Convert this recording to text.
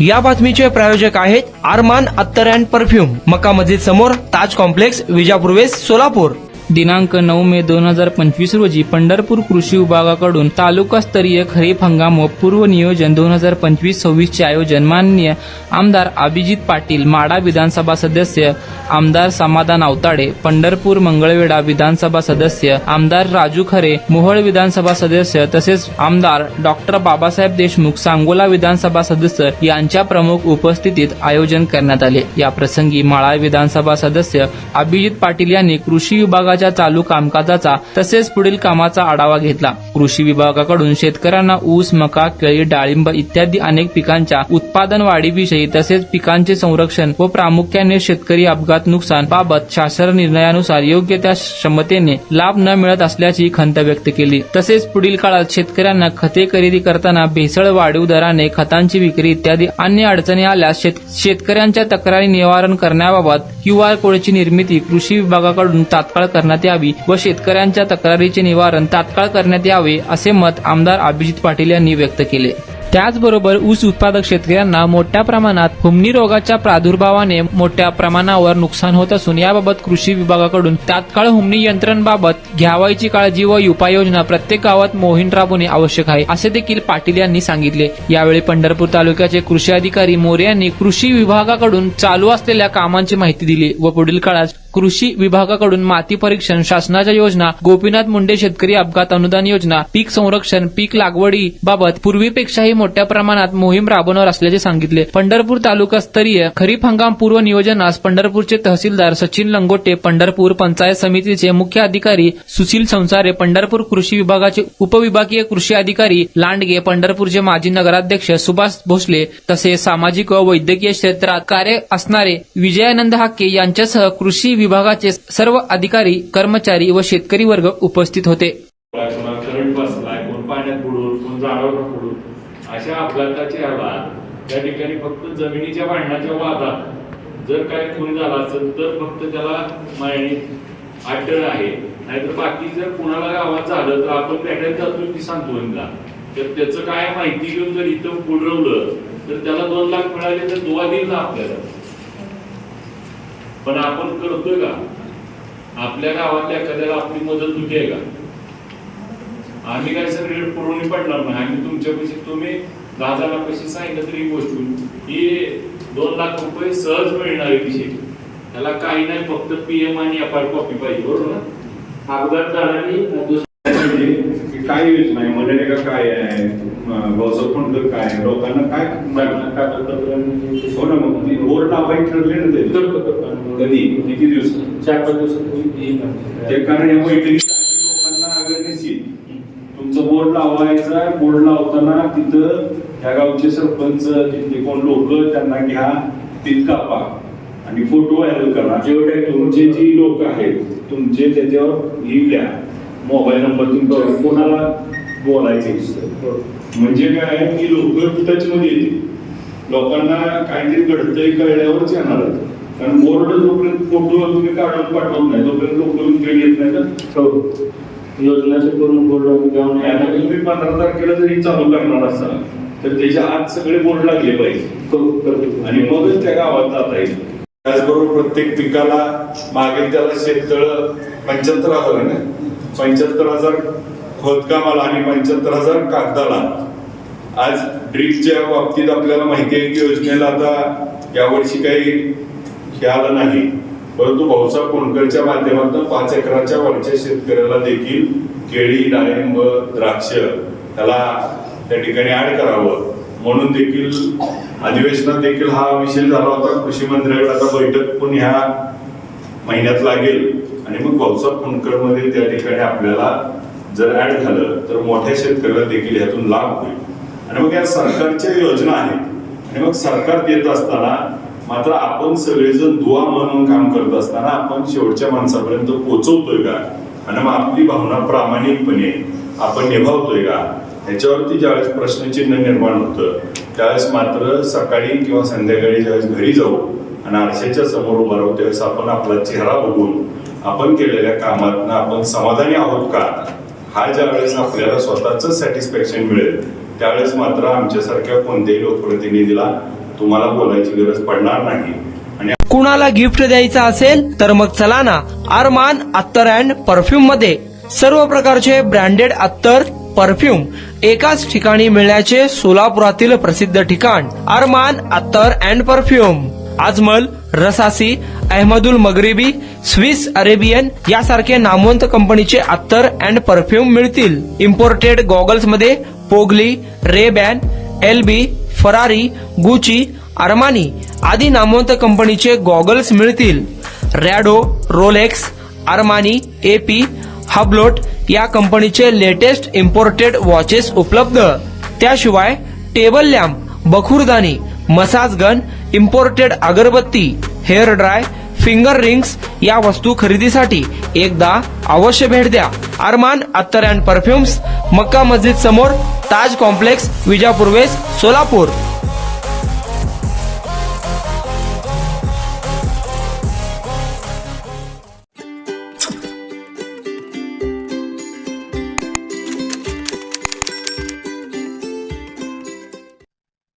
या बातमीचे प्रायोजक आहेत आरमान अत्तर अँड परफ्यूम, मक्का मस्जिद समोर, ताज कॉम्प्लेक्स, विजापूर वेस्ट, सोलापूर। दिनांक 9 मे 2025 रोजी पंढरपूर कृषी विभागाकडून तालुकास्तरीय खरीप हंगाम व पूर्व नियोजन 2025-26 चे आयोजन माननीय आमदार अभिजित पाटील, माढा विधानसभा सदस्य आमदार समाधान आवताडे, पंढरपूर मंगळवेढा विधानसभा सदस्य आमदार राजू खरे, मोहोळ विधानसभा सदस्य तसेच आमदार डॉक्टर बाबासाहेब देशमुख, सांगोला विधानसभा सदस्य यांच्या प्रमुख उपस्थितीत आयोजन करण्यात आले। या प्रसंगी माढा विधानसभा सदस्य अभिजित पाटील यांनी कृषी विभागाच्या चालू कामकाजाचा तसेच पुढील कामाचा आढावा घेतला। कृषी विभागाकडून शेतकऱ्यांना ऊस, मका, केळी, डाळिंब इत्यादी अनेक पिकांच्या उत्पादन वाढीविषयी तसेच पिकांचे संरक्षण व प्रामुख्याने शेतकरी अपघात नुकसान बाबत शासन निर्णयानुसार योग्य त्या क्षमतेने लाभ न मिळत असल्याची खंत व्यक्त केली। तसेच पुढील काळात शेतकऱ्यांना खते खरेदी करताना भेसळ, वाढीव दराने खतांची विक्री इत्यादी अन्य अडचणी आल्यास शेतकऱ्यांच्या तक्रारी निवारण करण्याबाबत QR कोडची निर्मिती कृषी विभागाकडून तात्काळ करण्यात यावी व शेतकऱ्यांच्या तक्रारीचे निवारण तात्काळ करण्यात यावे असे मत आमदार अभिजित पाटील यांनी व्यक्त केले। त्याचबरोबर ऊस उत्पादक शेतकऱ्यांना मोठ्या प्रमाणात हुमणी रोगाच्या प्रादुर्भावाने मोठ्या प्रमाणावर नुकसान होत असून याबाबत कृषी विभागाकडून तात्काळ हुमणी यंत्रणेबाबत घ्यावयाची काळजी व उपाययोजना प्रत्येक गावात मोहीम राबवणे आवश्यक आहे असे देखील पाटील यांनी सांगितले। यावेळी पंढरपूर तालुक्याचे कृषी अधिकारी मोरे यांनी कृषी विभागाकडून चालू असलेल्या कामांची माहिती दिली व पुढील काळात कृषी विभागाकडून माती परीक्षण, शासनाच्या योजना, गोपीनाथ मुंडे शेतकरी अपघात अनुदान योजना, पीक संरक्षण, पीक लागवडी बाबत पूर्वीपेक्षाही मोठ्या प्रमाणात मोहीम राबवणार असल्याचे सांगितले। पंढरपूर तालुकास्तरीय खरीप हंगाम पूर्व नियोजनास पंढरपूरचे तहसीलदार सचिन लंगोटे, पंढरपूर पंचायत समितीचे मुख्य अधिकारी सुशील संसारे, पंढरपूर कृषी विभागाचे उपविभागीय कृषी अधिकारी लांडगे, पंढरपूरचे माजी नगराध्यक्ष सुभाष भोसले तसेच सामाजिक व वैद्यकीय क्षेत्रात कार्य असणारे विजयानंद हाके यांच्यासह कृषी विभागाचे सर्व अधिकारी, कर्मचारी व शेतकरी वर्ग उपस्थित होते। करंट बसलाय, कोण पाण्यात बुडून, कोण झाडावर बुडून, अशा अपघाताच्या ह्याला त्या ठिकाणी फक्त जमिनीच्या भांडणाच्या वादात जर काय कोणी झाला असेल तर फक्त त्याला मायणी अटळ आहे, नाहीतर बाकी जर कुणाला गावात झालं तर आपण भेटायला जातो की सांत्वनला, तर त्याचं काय माहिती घेऊन जर इथं बुडवलं तर त्याला 2 लाख मिळाले तर दुवा देईल ना आपल्याला। पण आपण करतोय का? आपल्या गावातल्या एखाद्याला आपली मदत होती आहे का? आम्ही काय सगळे पुरवणी पडणार नाही। आम्ही तुमच्यापाशी तुम्ही 10 जणांपाशी सांगितलं तरी गोष्ट ही 2 लाख रुपये सहज मिळणार आहे विषय, त्याला काही नाही, फक्त PM आणि FR कॉपी पाहिजे, बरोबर ना? अपघात झाला काय योजना आहे, मनरेगा काय आहे, फंड काय आहे, लोकांना काय हो ना, मग बोर्ड लावायचे ठरले ना ते कधी किती दिवस 4-5 दिवसात ते कारण या बैठकीच्या आधी लोकांना अवेअरनेस येईल। तुमचं बोर्ड लावायचा, बोर्ड लावताना तिथं त्या गावचे सरपंच, तिथले कोण लोक त्यांना घ्या, तिथं कापा आणि फोटो व्हायरल करा। जेवढे तुमचे जी लोक आहेत तुमचे त्याच्यावर लिहिल्या मोबाईल नंबर तुमचा, कोणाला बोलायचे म्हणजे काय की लोक टच मध्ये येतील, लोकांना काहीतरी घडतंय कळल्यावरच येणार, कारण बोर्ड जोपर्यंत फोटो तुम्ही काढून पाठवत नाही तोपर्यंत लोक तुमच्याकडे येत नाही का? योजनाचे करून बोर्ड तुम्ही 15 तारखेला जरी चालू करणार असाल तर त्याच्या आत सगळे बोर्ड लागले पाहिजे आणि मगच त्या गावात जाता येईल। त्याचबरोबर प्रत्येक पिकाला मागे त्याला शेततळ 75,000 आहे ना, 75,000 खोदकामाला आणि 75,000 कागदाला। आज ड्रीपच्या बाबतीत आपल्याला माहिती आहे की योजनेला आता यावर्षी काही हे आलं नाही, परंतु भाऊसाहेब कोणकरच्या माध्यमातून 5 एकराच्या वरच्या शेतकऱ्याला देखील केळी, डाळिंब, द्राक्ष त्याला त्या ठिकाणी ऍड करावं म्हणून देखील अधिवेशनात देखील हा विषय झाला होता। कृषी मंत्र्याकडे आता बैठक पण ह्या महिन्यात लागेल आणि मग भाऊसाहेब कोणकर मध्ये त्या ठिकाणी आपल्याला जर ऍड झालं तर मोठ्या शेतकऱ्याला देखील ह्यातून लाभ होईल। आणि मग या सरकारच्या योजना आहेत आणि मग सरकार देत असताना मात्र आपण सगळेजण दुवा म्हणून काम करत असताना आपण शेवटच्या माणसापर्यंत पोहोचवतोय का आणि मग आपली भावना प्रामाणिकपणे आपण निभावतोय का, ह्याच्यावरती ज्यावेळेस प्रश्नचिन्ह निर्माण होतं त्यावेळेस मात्र सकाळी किंवा संध्याकाळी ज्यावेळेस घरी जाऊ आणि आरशाच्या समोर उभा राहू त्यावेळेस आपण आपला चेहरा बघून आपण केलेल्या कामातनं आपण समाधानी आहोत का, हा ज्यावेळेस आपल्याला स्वतःच सॅटिस्फॅक्शन मिळेल त्यावेळेस मात्र आमच्यासारख्या कोणत्याही लोकप्रतिनिधीला तुम्हाला बोलायची गरज पडणार नाही. आणि कुणाला गिफ्ट द्यायचं असेल तर मग चला ना अरमान अत्तर अँड परफ्यूम मध्ये. सर्व प्रकारचे ब्रँडेड अत्तर परफ्यूम एकाच ठिकाणी मिळण्याचे सोलापुरातील प्रसिद्ध ठिकाण अरमान अत्तर and perfume. Ajmal, Rasasi, Ahmed Al Maghribi, Swiss Arabian यासारखे नामवंत कंपनीचे अत्तर अँड परफ्यूम मिळतील. इम्पोर्टेड गॉगल्स मध्ये पोगली, Ray Ban, LB, Ferrari, Gucci, Armani आदी नामवंत कंपनीचे गॉगल्स मिळतील. Rado, Rolex, Armani, AP, Hublot या कंपनीचे लेटेस्ट इम्पोर्टेड वॉचेस उपलब्ध. त्याशिवाय टेबल लॅम्प, बखुरदानी, मसाज गन, इम्पोर्टेड अगरबत्ती, हेअर ड्राय, फिंगर रिंग्स या वस्तू खरेदीसाठी एकदा अवश्य भेट द्या. अरमान अत्तर अँड परफ्युम्स, मक्का मस्जिद समोर, ताज कॉम्प्लेक्स, विजापूर वेस्ट, सोलापूर.